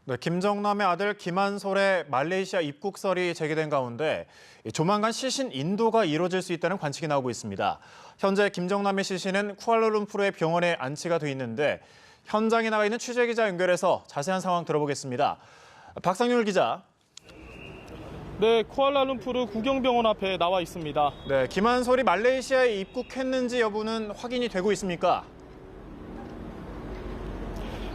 네, 김정남의 아들 김한솔의 말레이시아 입국설이 제기된 가운데 조만간 시신 인도가 이루어질 수 있다는 관측이 나오고 있습니다. 현재 김정남의 시신은 쿠알라룸푸르의 병원에 안치가 돼 있는데 현장에 나가 있는 취재기자 연결해서 자세한 상황 들어보겠습니다. 박상률 기자. 네, 쿠알라룸푸르 구경병원 앞에 나와 있습니다. 네, 김한솔이 말레이시아에 입국했는지 여부는 확인이 되고 있습니까?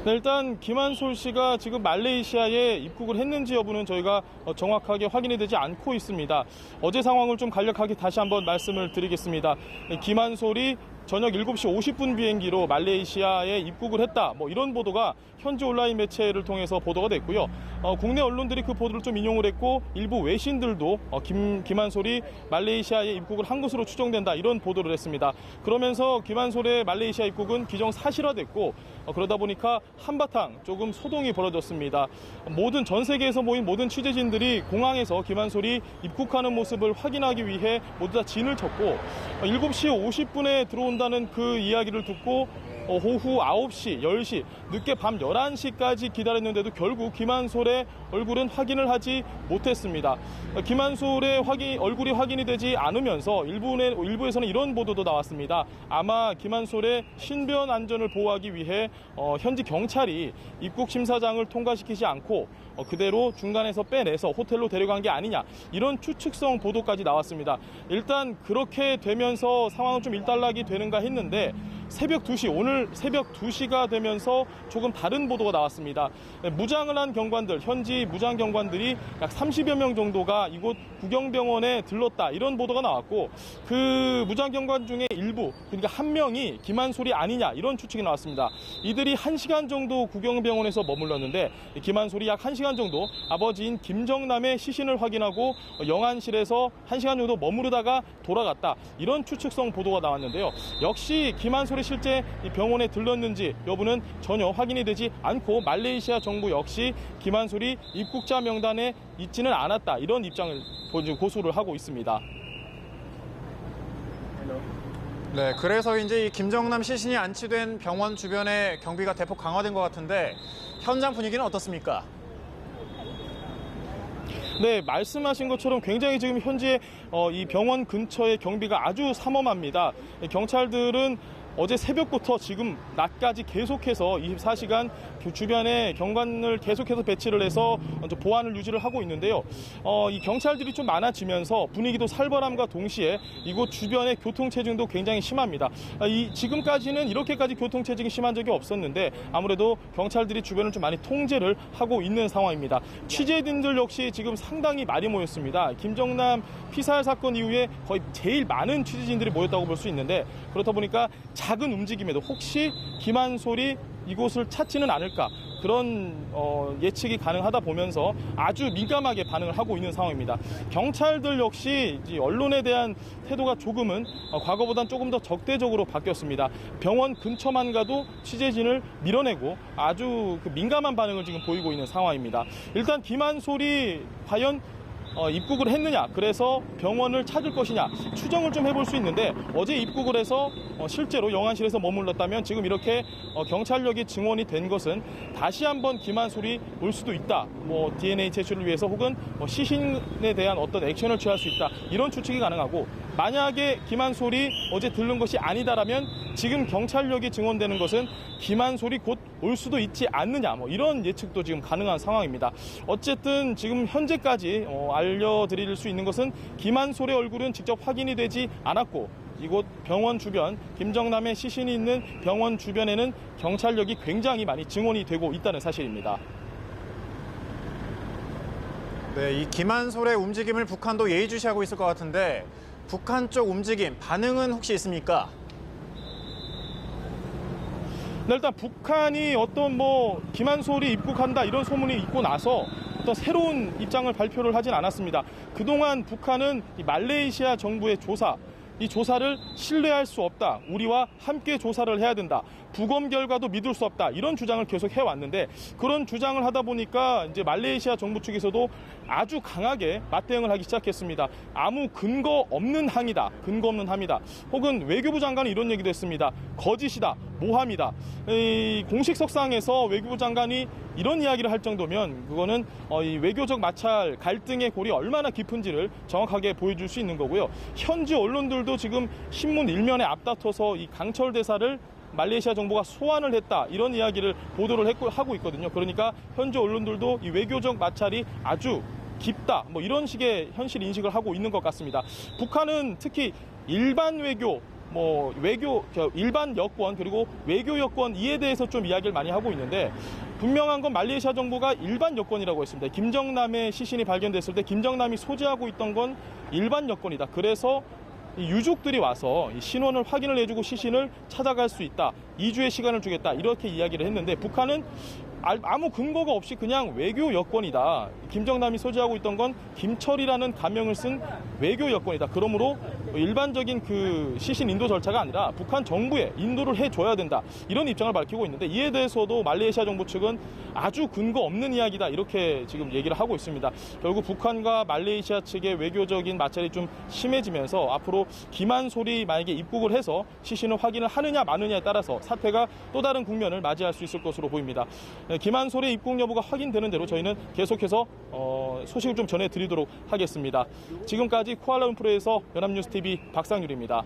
네, 일단 김한솔 씨가 지금 말레이시아에 입국을 했는지 여부는 저희가 정확하게 확인이 되지 않고 있습니다. 어제 상황을 좀 간략하게 다시 한번 말씀을 드리겠습니다. 김한솔이 저녁 7시 50분 비행기로 말레이시아에 입국을 했다. 이런 보도가 현지 온라인 매체를 통해서 보도가 됐고요. 국내 언론들이 그 보도를 좀 인용을 했고 일부 외신들도 김한솔이 말레이시아에 입국을 한 것으로 추정된다. 이런 보도를 했습니다. 그러면서 김한솔의 말레이시아 입국은 기정사실화됐고 그러다 보니까 한바탕 조금 소동이 벌어졌습니다. 전 세계에서 모인 모든 취재진들이 공항에서 김한솔이 입국하는 모습을 확인하기 위해 모두 다 진을 쳤고 7시 50분에 들어온다는 그 이야기를 듣고 오후 9시, 10시, 늦게 밤 11시까지 기다렸는데도 결국 김한솔의 얼굴은 확인을 하지 못했습니다. 김한솔의 얼굴이 확인이 되지 않으면서 일부에서는 이런 보도도 나왔습니다. 아마 김한솔의 신변 안전을 보호하기 위해 현지 경찰이 입국 심사장을 통과시키지 않고 그대로 중간에서 빼내서 호텔로 데려간 게 아니냐, 이런 추측성 보도까지 나왔습니다. 일단 그렇게 되면서 상황은 좀 일단락이 되는가 했는데 오늘 새벽 2시가 되면서 조금 다른 보도가 나왔습니다. 무장을 한 경관들, 현지 무장 경관들이 약 30여 명 정도가 이곳 구경병원에 들렀다, 이런 보도가 나왔고 그 무장 경관 중에 일부, 그러니까 한 명이 김한솔이 아니냐, 이런 추측이 나왔습니다. 이들이 1시간 정도 구경병원에서 머물렀는데 김한솔이 약 1시간 정도 아버지인 김정남의 시신을 확인하고 영안실에서 1시간 정도 머무르다가 돌아갔다, 이런 추측성 보도가 나왔는데요. 역시 김한솔이 실제 이 병원에 들렀는지 여부는 전혀 확인이 되지 않고 말레이시아 정부 역시 김한솔이 입국자 명단에 있지는 않았다, 이런 입장을 고수를 하고 있습니다. 네, 그래서 이제 이 김정남 시신이 안치된 병원 주변에 경비가 대폭 강화된 것 같은데 현장 분위기는 어떻습니까? 네, 말씀하신 것처럼 굉장히 지금 현재 이 병원 근처의 경비가 아주 삼엄합니다. 경찰들은 어제 새벽부터 지금 낮까지 계속해서 24시간 주변에 경관을 계속해서 배치를 해서 보안을 유지를 하고 있는데요. 이 경찰들이 좀 많아지면서 분위기도 살벌함과 동시에 이곳 주변의 교통체증도 굉장히 심합니다. 지금까지는 이렇게까지 교통체증이 심한 적이 없었는데 아무래도 경찰들이 주변을 좀 많이 통제를 하고 있는 상황입니다. 취재진들 역시 지금 상당히 많이 모였습니다. 김정남 피살 사건 이후에 거의 제일 많은 취재진들이 모였다고 볼 수 있는데 그렇다 보니까 작은 움직임에도 혹시 김한솔이 이곳을 찾지는 않을까, 그런 예측이 가능하다 보면서 아주 민감하게 반응을 하고 있는 상황입니다. 경찰들 역시 언론에 대한 태도가 조금은 과거보다는 조금 더 적대적으로 바뀌었습니다. 병원 근처만 가도 취재진을 밀어내고 아주 민감한 반응을 지금 보이고 있는 상황입니다. 일단 김한솔이 과연 입국을 했느냐, 그래서 병원을 찾을 것이냐 추정을 좀 해볼 수 있는데 어제 입국을 해서 실제로 영안실에서 머물렀다면 지금 이렇게 경찰력이 증원이 된 것은 다시 한번 김한솔이 올 수도 있다, DNA 제출을 위해서 혹은 시신에 대한 어떤 액션을 취할 수 있다, 이런 추측이 가능하고, 만약에 김한솔이 어제 들른 것이 아니다라면 지금 경찰력이 증원되는 것은 김한솔이 곧 올 수도 있지 않느냐, 이런 예측도 지금 가능한 상황입니다. 어쨌든 지금 현재까지 알려드릴 수 있는 것은 김한솔의 얼굴은 직접 확인이 되지 않았고 이곳 병원 주변, 김정남의 시신이 있는 병원 주변에는 경찰력이 굉장히 많이 증원이 되고 있다는 사실입니다. 네, 이 김한솔의 움직임을 북한도 예의주시하고 있을 것 같은데 북한 쪽 움직임, 반응은 혹시 있습니까? 네, 일단 북한이 어떤 김한솔이 입국한다 이런 소문이 있고 나서 어떤 새로운 입장을 발표를 하진 않았습니다. 그동안 북한은 이 말레이시아 정부의 이 조사를 신뢰할 수 없다, 우리와 함께 조사를 해야 된다, 부검 결과도 믿을 수 없다, 이런 주장을 계속 해왔는데 그런 주장을 하다 보니까 이제 말레이시아 정부 측에서도 아주 강하게 맞대응을 하기 시작했습니다. 아무 근거 없는 항의다, 근거 없는 함이다, 혹은 외교부 장관은 이런 얘기도 했습니다. 거짓이다, 모함이다. 공식 석상에서 외교부 장관이 이런 이야기를 할 정도면 그거는 이 외교적 마찰 갈등의 골이 얼마나 깊은지를 정확하게 보여줄 수 있는 거고요. 현지 언론들도 지금 신문 일면에 앞다퉈서 이 강철 대사를 말레이시아 정부가 소환을 했다 이런 이야기를 보도를 하고 있거든요. 그러니까 현지 언론들도 이 외교적 마찰이 아주 깊다 뭐 이런 식의 현실 인식을 하고 있는 것 같습니다. 북한은 특히 일반 외교 일반 여권 그리고 외교 여권 이에 대해서 좀 이야기를 많이 하고 있는데 분명한 건 말레이시아 정부가 일반 여권이라고 했습니다. 김정남의 시신이 발견됐을 때 김정남이 소지하고 있던 건 일반 여권이다. 그래서 이 유족들이 와서 이 신원을 확인을 해주고 시신을 찾아갈 수 있다. 2주의 시간을 주겠다. 이렇게 이야기를 했는데 북한은 아무 근거가 없이 그냥 외교 여권이다. 김정남이 소지하고 있던 건 김철이라는 가명을 쓴 외교 여권이다. 그러므로 일반적인 그 시신 인도 절차가 아니라 북한 정부에 인도를 해줘야 된다. 이런 입장을 밝히고 있는데 이에 대해서도 말레이시아 정부 측은 아주 근거 없는 이야기다. 이렇게 지금 얘기를 하고 있습니다. 결국 북한과 말레이시아 측의 외교적인 마찰이 좀 심해지면서 앞으로 김한솔이 만약에 입국을 해서 시신을 확인을 하느냐 마느냐에 따라서 사태가 또 다른 국면을 맞이할 수 있을 것으로 보입니다. 김한솔의 입국 여부가 확인되는 대로 저희는 계속해서 소식을 좀 전해드리도록 하겠습니다. 지금까지 쿠알라룸푸르에서 연합뉴스TV 박상률입니다.